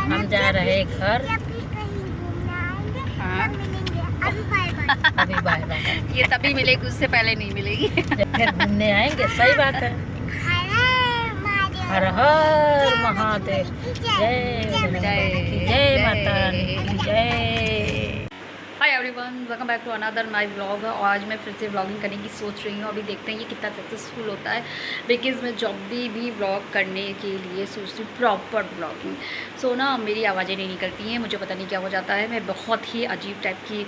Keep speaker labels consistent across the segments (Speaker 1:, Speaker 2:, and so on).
Speaker 1: हम जा रहे घर।
Speaker 2: हाँ
Speaker 1: अभी बाय बाय।
Speaker 2: ये तभी मिलेगी, उससे पहले नहीं मिलेगी।
Speaker 1: जब फिर घूमने आएंगे। सही बात है। हर हर महादेव। जय जय माता रानी की जय।
Speaker 2: Hi everyone, welcome back to another my vlog. और आज मैं फिर से व्लॉगिंग करने की सोच रही हूँ। अभी देखते हैं ये कितना सक्सेसफुल होता है, बिकॉज़ मैं जब भी व्लॉग करने के लिए सोचती हूँ प्रॉपर व्लॉगिंग। सो ना मेरी आवाज़ें नहीं निकलती हैं, मुझे पता नहीं क्या हो जाता है। मैं बहुत ही अजीब टाइप की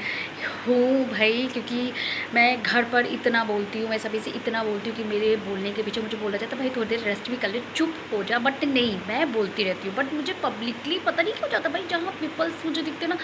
Speaker 2: हूँ भाई, क्योंकि मैं घर पर इतना बोलती हूँ, मैं सभी से इतना बोलती हूँ कि मेरे बोलने के पीछे मुझे बोला जाता है भाई थोड़ी देर रेस्ट भी कर ले, चुप हो जा। बट नहीं, मैं बोलती रहती हूँ। बट मुझे पब्लिकली पता नहीं क्या हो जाता भाई, जहाँ पीपल्स मुझे दिखते ना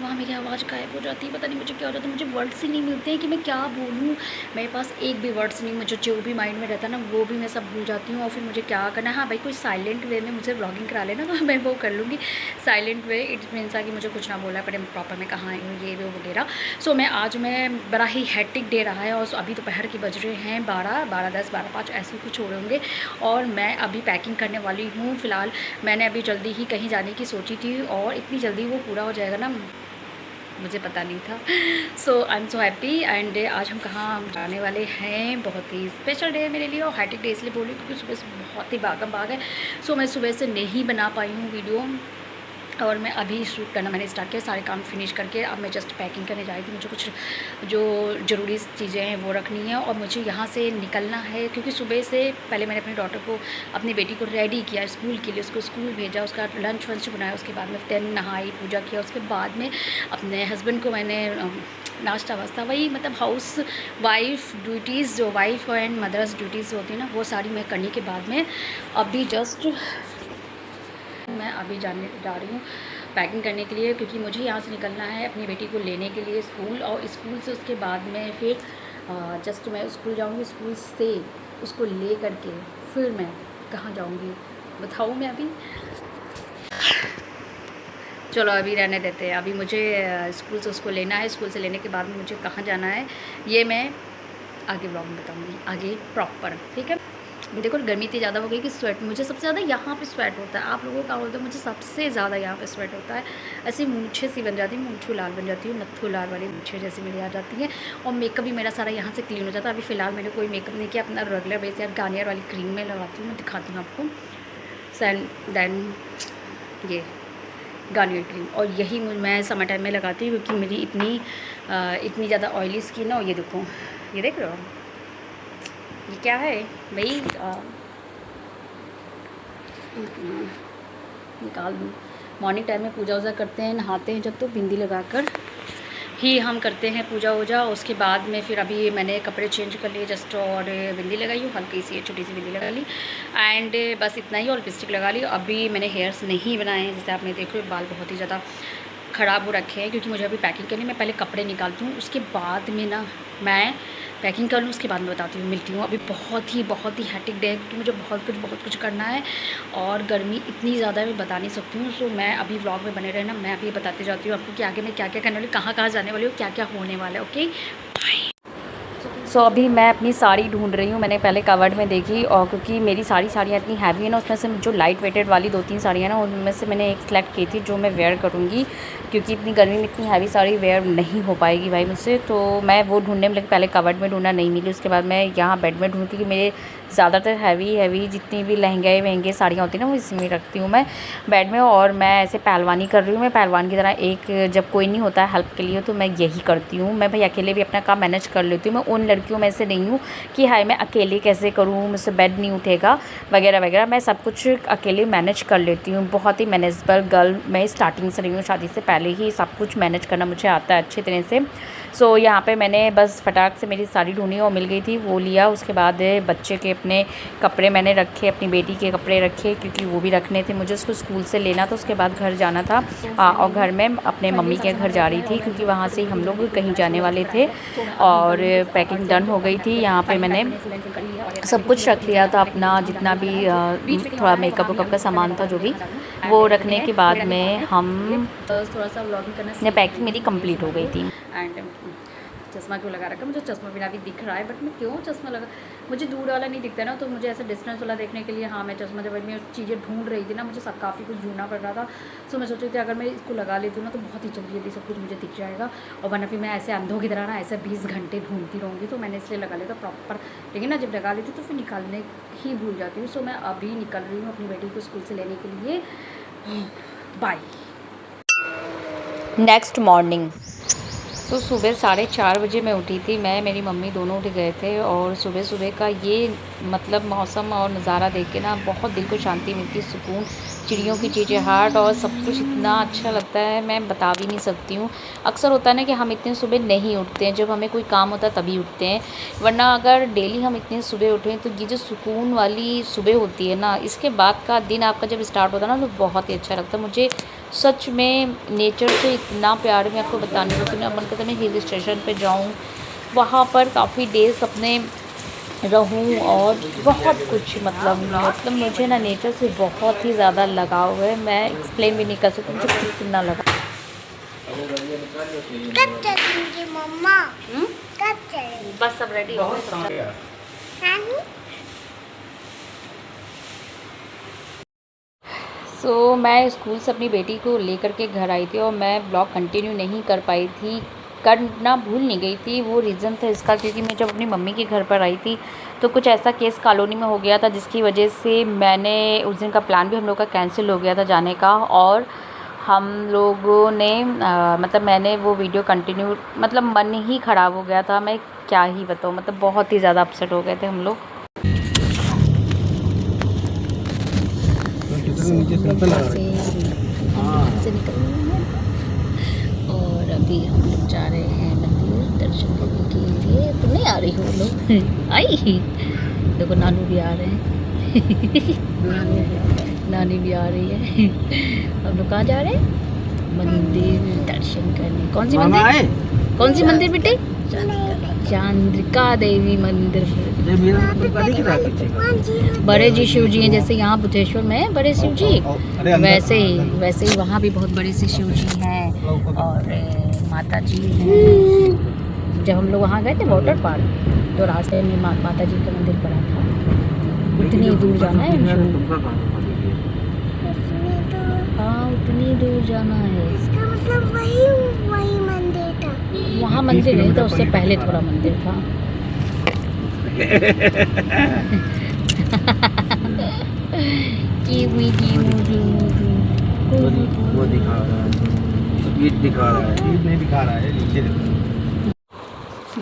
Speaker 2: वहाँ मेरी आवाज़ गायब हो जाती है। पता नहीं मुझे क्या हो जाता है, मुझे वर्ड्स ही नहीं मिलते हैं कि मैं क्या बोलूँ। मेरे पास एक भी वर्ड्स नहीं, मुझे जो भी माइंड में रहता है ना वो भी मैं सब भूल जाती हूँ। और फिर मुझे क्या करना है, हाँ भाई कोई साइलेंट वे में मुझे व्लॉगिंग करा लेना तो मैं वो कर लूँगी। साइलेंट वे इट मीन्स कि मुझे कुछ ना बोला है, पर प्रॉपर मैं कहाँ आई हूँ ये वो वगैरह। सो मैं आज मैं बड़ा ही हैट्रिक डे रहा है। और अभी दोपहर के बज रहे हैं 12:10 12:05 ऐसे कुछ हो रहे होंगे। और मैं अभी पैकिंग करने वाली हूँ। फ़िलहाल मैंने अभी जल्दी ही कहीं जाने की सोची थी, और इतनी जल्दी वो पूरा हो जाएगा ना मुझे पता नहीं था। So I am so happy. And आज हम कहाँ जाने वाले हैं, बहुत ही स्पेशल डे है मेरे लिए। और हैट्रिक डे इसलिए बोली क्योंकि सुबह से बहुत ही भागम भाग है। सो मैं सुबह से नहीं बना पाई हूँ वीडियो, और मैं अभी शूट करना मैंने स्टार्ट किया। सारे काम फिनिश करके अब मैं जस्ट पैकिंग करने जा रही थी। मुझे कुछ जो ज़रूरी चीज़ें हैं वो रखनी है, और मुझे यहाँ से निकलना है। क्योंकि सुबह से पहले मैंने अपनी डॉटर को, अपनी बेटी को रेडी किया स्कूल के लिए, उसको स्कूल भेजा, उसका लंच वंच बनाया, उसके बाद में फिर नहाई पूजा किया। उसके बाद में अपने हस्बैंड को मैंने नाश्ता वास्ता, वही मतलब हाउस वाइफ ड्यूटीज़, जो वाइफ एंड मदर्स ड्यूटीज़ होती है ना, वो सारी मैं करने के बाद में अभी जस्ट मैं अभी जाने जा रही हूँ पैकिंग करने के लिए। क्योंकि मुझे यहाँ से निकलना है अपनी बेटी को लेने के लिए स्कूल, और स्कूल से उसके बाद में फिर जस्ट मैं स्कूल जाऊँगी। स्कूल से उसको ले करके फिर मैं कहाँ जाऊँगी बताऊँ मैं अभी। चलो अभी रहने देते हैं। अभी मुझे स्कूल से उसको लेना है, स्कूल से लेने के बाद में मुझे कहाँ जाना है ये मैं आगे ब्लॉग में बताऊँगी, आगे प्रॉपर, ठीक है। देखो गर्मी इतनी ज़्यादा हो गई कि स्वेट, मुझे सबसे ज़्यादा यहाँ पे स्वेट होता है। आप लोगों का होता है, मुझे सबसे ज़्यादा यहाँ पे स्वेट होता है। ऐसी मूंछें सी बन जाती है, मूंछू लाल बन जाती है, नत्थू लाल वाली मूंछें जैसी मेरी आ जाती हैं। और मेकअप भी मेरा सारा यहाँ से क्लीन हो जाता है। अभी फ़िलहाल मैंने कोई मेकअप नहीं किया, अपना रेगुलर बेस या गार्नियर वाली क्रीम में लगाती हूँ। मैं दिखाती हूँ आपको। दैन ये गार्नियर क्रीम, और यही मैं समर टाइम में लगाती हूँ क्योंकि मेरी इतनी ज़्यादा ऑयली स्किन है। और ये देखो, ये देख रहे हो ये क्या है भाई, निकाल दूँ। मॉर्निंग टाइम में पूजा वूजा करते हैं, नहाते हैं जब, तो बिंदी लगाकर ही हम करते हैं पूजा वूजा। उसके बाद में फिर अभी मैंने कपड़े चेंज कर लिए जस्ट, और बिंदी लगाई हूँ, हल्की सी छोटी सी बिंदी लगा ली, एंड बस इतना ही। और लिपस्टिक लगा ली। अभी मैंने हेयर्स नहीं बनाए हैं, जैसे आपने देख रहे हो बाल बहुत ही ज़्यादा ख़राब हो रखे हैं। क्योंकि मुझे अभी पैकिंग करनी, मैं पहले कपड़े निकालती हूँ, उसके बाद में ना मैं पैकिंग कर लूँ, उसके बाद में बताती हूँ, मिलती हूँ। अभी बहुत ही हैट्रिक डे है क्योंकि मुझे बहुत कुछ करना है, और गर्मी इतनी ज़्यादा है मैं बता नहीं सकती हूँ। सो मैं अभी व्लॉग में बने रहना, मैं अभी बताते जाती हूँ आपको कि आगे मैं क्या क्या करने वाली, कहाँ जाने वाली हूँ, क्या क्या होने वाला है। Okay bye. सो अभी मैं अपनी साड़ी ढूंढ रही हूँ। मैंने पहले कवर्ड में देखी, और क्योंकि मेरी सारी साड़ियाँ इतनी हैवी है ना, उसमें से जो लाइट वेटेड वाली 2-3 साड़ियाँ ना, उनमें से मैंने एक सेलेक्ट की थी जो मैं वेयर करूँगी। क्योंकि इतनी गर्मी में इतनी हैवी साड़ी वेयर नहीं हो पाएगी भाई मुझसे, तो मैं वो ढूंढने में लगी। पहले कवर्ड में ढूंढा, नहीं मिली। उसके बाद मैं यहाँ बेड में ढूंढी, क्योंकि मेरे ज़्यादातर हैवी जितनी भी लहंगे साड़ियाँ होती हैं ना, वो इसमें रखती हूँ मैं बेड में। और मैं ऐसे पहलवानी कर रही हूँ, मैं पहलवान की तरह। एक जब कोई नहीं होता है हेल्प के लिए तो मैं यही करती हूँ। मैं भाई अकेले भी अपना काम मैनेज कर लेती हूँ। मैं उन लड़कियों में से नहीं हूँ कि हाय मैं अकेले कैसे करूँ, मुझसे बेड नहीं उठेगा वगैरह वगैरह। मैं सब कुछ अकेले मैनेज कर लेती हूँ। बहुत ही मैनेजेबल गर्ल मैं स्टार्टिंग से रही हूँ, शादी से पहले ही सब कुछ मैनेज करना मुझे आता है अच्छी तरह से। सो यहाँ पे मैंने बस फटाक से मेरी साड़ी ढूंढी और मिल गई थी, वो लिया। उसके बाद बच्चे के अपने कपड़े मैंने रखे, अपनी बेटी के कपड़े रखे, क्योंकि वो भी रखने थे मुझे। उसको स्कूल से लेना था, उसके बाद घर जाना था। और घर में अपने मम्मी के घर जा रही थी, क्योंकि वहाँ से हम लोग कहीं जाने वाले थे। और पैकिंग डन हो गई थी। यहाँ पे मैंने सब कुछ रख लिया था अपना, जितना भी थोड़ा मेकअप वेकअप का सामान था जो भी, वो रखने के बाद में हम
Speaker 1: थोड़ा सा व्लॉगिंग करना
Speaker 2: पैकिंग मेरी कंप्लीट हो गई थी।
Speaker 1: एंड
Speaker 2: चश्मा क्यों लगा रखा है। मुझे चश्मा बिना भी दिख रहा है, बट मैं क्यों चश्मा लगा, मुझे दूर वाला नहीं दिखता ना, तो मुझे ऐसा डिस्टेंस वाला देखने के लिए हाँ मैं चश्मा, जब मैं चीज़ें ढूंढ रही थी ना, मुझे सब काफ़ी कुछ ढूंढना पड़ रहा था। सो मैं सोच रही थी अगर मैं इसको लगा लेती हूँ ना तो बहुत ही जल्दी जल्दी सब कुछ मुझे दिख जाएगा, और वरना फिर मैं ऐसे अंधों की तरह ना ऐसे 20 घंटे ढूंढती रहूँगी। तो मैंने इसलिए लगा लिया था प्रॉपर, लेकिन ना जब लगा लेती तो फिर निकालने ही भूल जाती हूँ। सो मैं अभी निकल रही हूँ अपनी बेटी को स्कूल से लेने के लिए। बाय। नेक्स्ट मॉर्निंग, तो सुबह 4:30 बजे मैं उठी थी, मैं मेरी मम्मी दोनों उठ गए थे। और सुबह सुबह का ये मतलब मौसम और नज़ारा देख के ना बहुत दिल को शांति मिलती, सुकून, चिड़ियों की चीचहाहट और सब कुछ इतना अच्छा लगता है, मैं बता भी नहीं सकती हूँ। अक्सर होता है ना कि हम इतने सुबह नहीं उठते हैं, जब हमें कोई काम होता है तभी उठते हैं, वरना अगर डेली हम इतने सुबह उठें तो ये जो सुकून वाली सुबह होती है ना, इसके बाद का दिन आपका जब स्टार्ट होता है ना तो बहुत ही अच्छा लगता है। मुझे सच में नेचर से इतना प्यार, मैं आपको बताने को मेरा मन करता है मैं हिल स्टेशन पे जाऊँ, वहाँ पर काफ़ी डेज़ अपने रहूँ, और बहुत कुछ मतलब मुझे ना नेचर से बहुत ही ज़्यादा लगाव है। मैं एक्सप्लेन भी नहीं कर सकती मुझे कितना लगा।
Speaker 3: कब चलेंगे मम्मा? कब चलेंगे?
Speaker 2: बस सब रेडी हो गए। सो मैं स्कूल से अपनी बेटी को लेकर के घर आई थी, और मैं ब्लॉग कंटिन्यू नहीं कर पाई थी, करना भूल नहीं गई थी। वो रीज़न था इसका क्योंकि मैं जब अपनी मम्मी के घर पर आई थी तो कुछ ऐसा केस कॉलोनी में हो गया था, जिसकी वजह से मैंने उस दिन का प्लान भी हम लोग का कैंसिल हो गया था जाने का। और हम लोगों ने मतलब मैंने वो वीडियो कंटिन्यू, मतलब मन ही ख़राब हो गया था, मैं क्या ही बताऊँ, मतलब बहुत ही ज़्यादा अपसेट हो गए थे हम लोग। और अभी हम लोग जा रहे हैं मंदिर दर्शन करने के लिए। तुम नहीं आ रही हो लोग? आई देखो नानू भी आ रहे हैं नानी भी आ रही है। हम लोग कहाँ जा रहे हैं? मंदिर दर्शन करने। कौन सी मंदिर? कौन सी मंदिर बेटे? चंद्रिका देवी मंदिर। बड़े जी शिव जी हैं, जैसे यहाँ बुद्धेश्वर में बड़े शिव जी, वैसे ही वहाँ भी बहुत बड़े से शिव जी हैं, और माता जी हैं। जब हम लोग वहाँ गए थे वाटर पार्क तो रास्ते में माता जी का मंदिर पड़ा था। उतनी दूर जाना है, हाँ उतनी दूर जाना है।
Speaker 3: इसका मतलब वही मंदिर था।
Speaker 2: वहाँ मंदिर नहीं था, उससे पहले थोड़ा मंदिर था।
Speaker 4: वो दिखा रहा है, स्पीड दिखा रहा है, स्पीड नहीं दिखा रहा है, नीचे दिखा।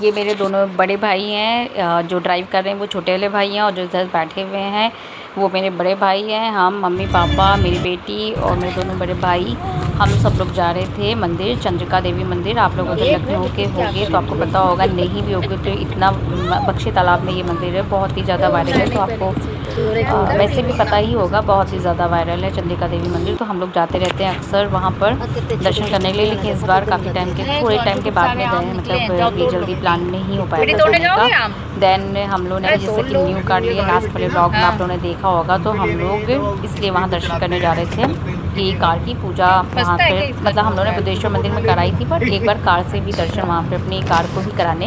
Speaker 2: ये मेरे दोनों बड़े भाई हैं, जो ड्राइव कर रहे हैं वो छोटे वाले भाई हैं, और जो इधर बैठे हुए हैं वो मेरे बड़े भाई हैं। हम मम्मी पापा, मेरी बेटी और मेरे दोनों बड़े भाई, हम सब लोग जा रहे थे मंदिर, चंद्रिका देवी मंदिर। आप लोग उधर लखनऊ के होंगे तो आपको पता होगा, नहीं भी होगे तो इतना बख्शी तालाब में ये मंदिर है, बहुत ही ज़्यादा वायरल है, तो आपको वैसे भी पता ही होगा, बहुत ही ज़्यादा वायरल है चंद्रिका देवी मंदिर। तो हम लोग जाते रहते हैं अक्सर वहाँ पर दर्शन करने के लिए, लेकिन इस बार काफ़ी टाइम के थोड़े टाइम के बाद में गए, मतलब अभी जल्दी प्लान नहीं हो पाया था जाने का। देन हम लोगों ने जैसे कि न्यू कार लिया, लास्ट वाले ब्लॉग में आप लोगों ने देखा होगा, तो हम लोग इसलिए वहाँ दर्शन करने जा रहे थे कि कार की पूजा वहाँ पे, मतलब हम लोगों ने बुद्धेश्वर मंदिर में कराई थी, पर एक बार कार से भी दर्शन वहाँ पे अपनी कार को ही कराने,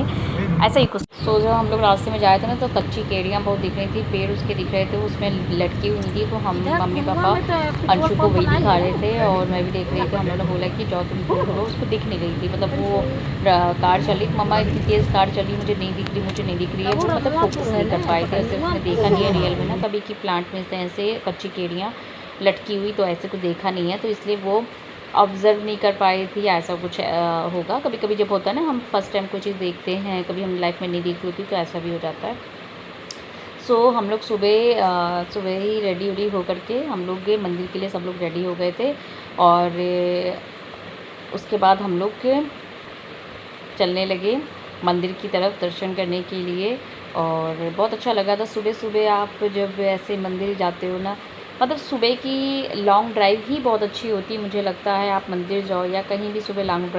Speaker 2: ऐसा ही कुछ। तो जब हम लोग रास्ते में जाए थे ना तो कच्ची केड़ियाँ बहुत दिख रही थी, पेड़ उसके दिख रहे थे, उसमें लटकी हुई थी, तो हम मम्मी पापा अंशु को वही दिखा रहे थे, और मैं भी देख रही थी। हम लोगों ने बोला कि जाओ तुम देखो, उसको दिख नहीं रही थी, मतलब वो कार चली, मम्मा इतनी तेज़ कार चली, मुझे नहीं दिख रही है, वो मतलब फोकस नहीं कर पाए थे, ऐसे उसने देखा नहीं है रियल में ना कभी कि प्लांट में ऐसे कच्ची केड़ियाँ लटकी हुई, तो ऐसे कुछ देखा नहीं है, तो इसलिए वो ऑब्ज़र्व नहीं कर पाई थी, ऐसा कुछ होगा। कभी कभी जब होता है ना, हम फर्स्ट टाइम कोई चीज़ देखते हैं, कभी हम लाइफ में नहीं देखी होती, तो ऐसा भी हो जाता है। सो हम लोग सुबह ही रेडी वेडी होकर के हम लोग गए मंदिर के लिए, सब लोग रेडी हो गए थे, और उसके बाद हम लोग चलने लगे मंदिर की तरफ दर्शन करने के लिए, और बहुत अच्छा लगा था। सुबह सुबह आप जब ऐसे मंदिर जाते हो ना, मतलब सुबह की लॉन्ग ड्राइव ही बहुत अच्छी होती है, मुझे लगता है। आप मंदिर जाओ या कहीं भी सुबह लॉन्ग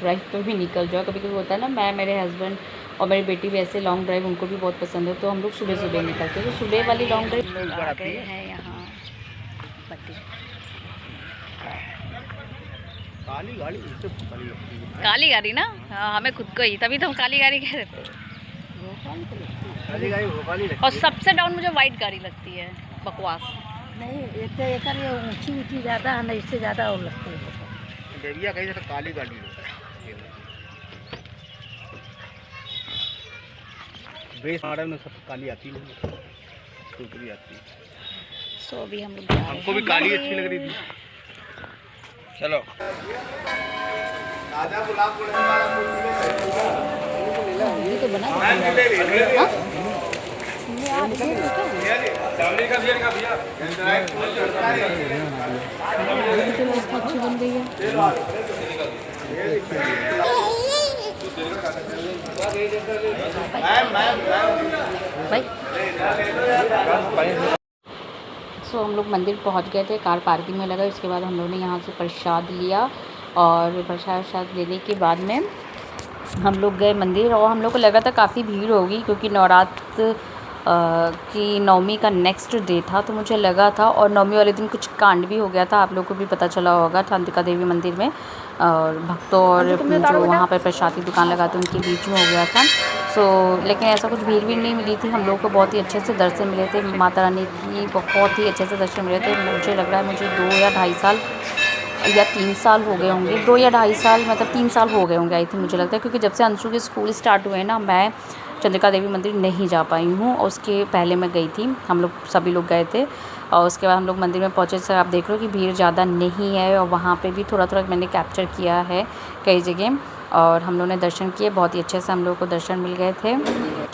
Speaker 2: ड्राइव पर भी निकल जाओ, कभी कभी होता है ना, मैं, मेरे हस्बैंड और मेरी बेटी भी ऐसे लॉन्ग ड्राइव उनको भी बहुत पसंद है, तो हम लोग सुबह सुबह निकलते हैं। तो सुबह वाली लॉन्ग ड्राइव आ गए हैं यहाँ मंदिर।
Speaker 4: काली गाड़ी इससे काली लगती है।
Speaker 2: काली गाड़ी ना, हाँ, हमें खुद को ही, तभी तो हम काली गाड़ी कह रहे थे।
Speaker 4: काली गाड़ी भोपाली लगती
Speaker 2: और सबसे डाउन मुझे वाइट गाड़ी लगती है, बकवास।
Speaker 1: नहीं एक तो एक ये ऊंची ऊंची ज़्यादा है ना, इससे ज़्यादा और लगती है।
Speaker 4: देविया कहीं से काली गाड़ी लो। बेस मॉडल में सब काली आती नहीं, दूसरी आती है।
Speaker 2: सो अभी हम लोग जा रहे हैं।
Speaker 4: हमको भी काली अच्छी लग रही थी। चलो
Speaker 2: ये तो बना अच्छी बन गई है। भाई सो हम लोग मंदिर पहुंच गए थे, कार पार्किंग में लगा। इसके बाद हम लोगों ने यहाँ से प्रसाद लिया और प्रसाद लेने के बाद में हम लोग गए मंदिर। और हम लोग को लगा था काफ़ी भीड़ होगी क्योंकि नवरात्र की नवमी का नेक्स्ट डे था, तो मुझे लगा था। और नवमी वाले दिन कुछ कांड भी हो गया था, आप लोगों को भी पता चला होगा, चंद्रिका देवी मंदिर में और भक्तों और जो वहाँ पर प्रसाद की दुकान लगाते उनके बीच में हो गया था। सो लेकिन ऐसा कुछ भीड़ भी नहीं मिली थी, हम लोग को बहुत ही अच्छे से दर्शन मिले थे, माता रानी की बहुत ही अच्छे से दर्शन मिले थे। मुझे लग रहा है मुझे 2 या ढाई साल या 3 साल हो गए होंगे, 2 या ढाई साल, मतलब 3 साल हो गए होंगे आई थिंक, मुझे लगता है। क्योंकि जब से अंशु के स्कूल स्टार्ट हुए ना, मैं चंद्रिका देवी मंदिर नहीं जा पाई हूँ। और उसके पहले मैं गई थी, हम लोग सभी लोग गए थे। और उसके बाद हम लोग मंदिर में पहुँचे। सर आप देख रहे हो कि भीड़ ज़्यादा नहीं है, और वहाँ पे भी थोड़ा थोड़ा मैंने कैप्चर किया है कई जगह। और हम लोगों ने दर्शन किए, बहुत ही अच्छे से हम लोग को दर्शन मिल गए थे।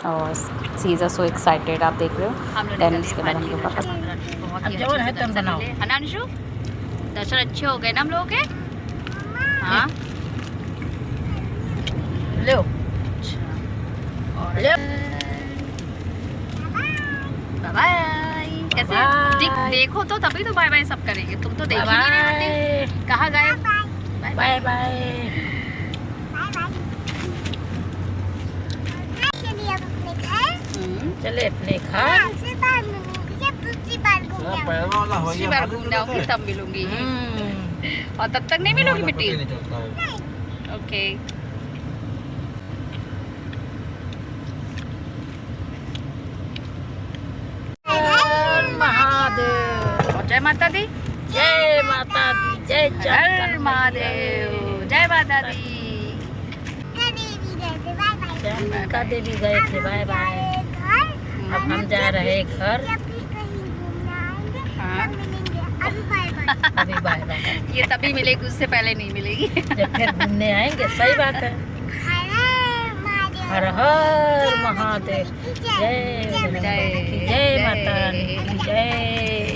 Speaker 2: और सी इज़ सो एक्साइटेड, आप देख रहे हो। देन उसके बाद हम लोग वापस
Speaker 1: अब जवन है तुम बनाओ।
Speaker 2: अनांशु दर्शन अच्छे हो गए ना हम लोगों के? हाँ
Speaker 1: लो ले
Speaker 2: बाय। कैसे
Speaker 1: Bye.
Speaker 2: देखो तो तभी तो बाय बाय सब करेंगे, तुम तो देख ही नहीं रहे थे। कहाँ गए?
Speaker 1: Bye bye.
Speaker 3: चलिए अब अपने घर।
Speaker 1: चले अपने घर।
Speaker 3: आपसे बाद में मिलूंगी, जब दूसरी बार घूमने आऊंगी।
Speaker 2: दूसरी बार घूमने आऊंगी तब मिलूंगी। और तब तक नहीं मिलूंगी मिट्टी। ओके
Speaker 1: महादेव।
Speaker 2: और जय माता दी।
Speaker 1: जय माता दी। जय
Speaker 2: हर महादेव। जय माता दी।
Speaker 1: चंद्रिका देवी गए थे, बाय बाय।
Speaker 3: घर
Speaker 1: अब हम जा रहे घर।
Speaker 3: जब भी कहीं घूमने आएंगे
Speaker 2: हाँ।
Speaker 3: तब मिलेंगे। अभी बाय बाय।
Speaker 1: अभी बाय बाय।
Speaker 2: ये तभी मिलेगी, उससे पहले नहीं मिलेगी।
Speaker 1: जब फिर घूमने आएंगे, सही बात है। हर हर महादेव। जय
Speaker 2: जय
Speaker 1: माता रानी की जय।